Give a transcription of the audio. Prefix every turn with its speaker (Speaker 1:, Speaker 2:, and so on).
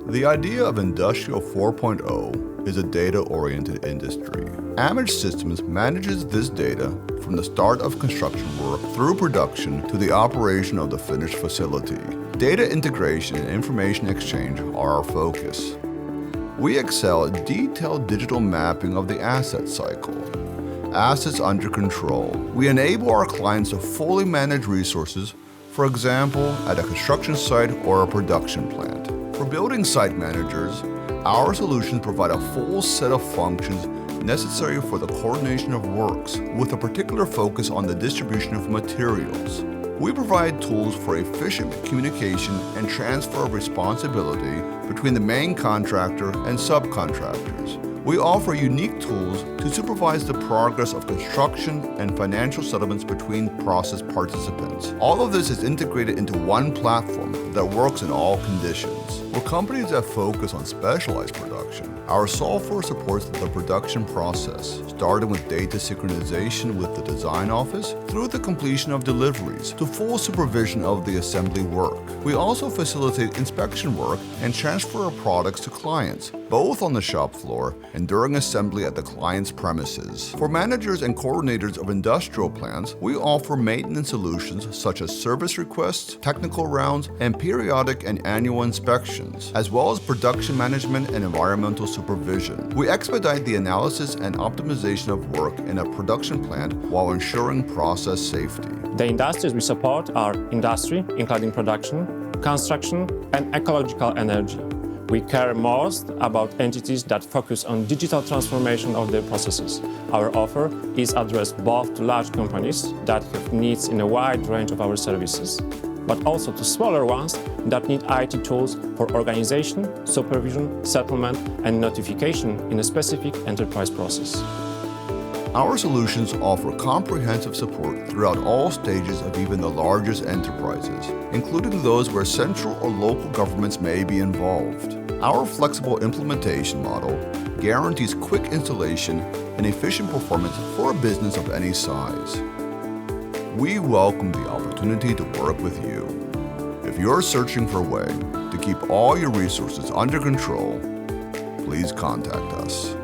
Speaker 1: The idea of Industrial 4.0 is a data-oriented industry. AMAGE Systems manages this data from the start of construction work through production to the operation of the finished facility. Data integration and information exchange are our focus. We excel at detailed digital mapping of the asset cycle. Assets under control. We enable our clients to fully manage resources, for example, at a construction site or a production plant. For building site managers, our solutions provide a full set of functions necessary for the coordination of works, with a particular focus on the distribution of materials. We provide tools for efficient communication and transfer of responsibility between the main contractor and subcontractors. We offer unique tools to supervise the progress of construction and financial settlements between process participants. All of this is integrated into one platform that works in all conditions. For companies that focus on specialized production, our software supports the production process, starting with data synchronization with the design office through the completion of deliveries to full supervision of the assembly work. We also facilitate inspection work and transfer of products to clients, both on the shop floor and during assembly at the client's premises. For managers and coordinators of industrial plants, we offer maintenance solutions such as service requests, technical rounds, and periodic and annual inspections, as well as production management and environmental supervision. We expedite the analysis and optimization of work in a production plant while ensuring process safety.
Speaker 2: The industries we support are industry, including production, construction, and ecological energy. We care most about entities that focus on digital transformation of their processes. Our offer is addressed both to large companies that have needs in a wide range of our services, but also to smaller ones that need IT tools for organization, supervision, settlement, and notification in a specific enterprise process.
Speaker 1: Our solutions offer comprehensive support throughout all stages of even the largest enterprises, including those where central or local governments may be involved. Our flexible implementation model guarantees quick installation and efficient performance for a business of any size. We welcome the opportunity to work with you. If you're searching for a way to keep all your resources under control, please contact us.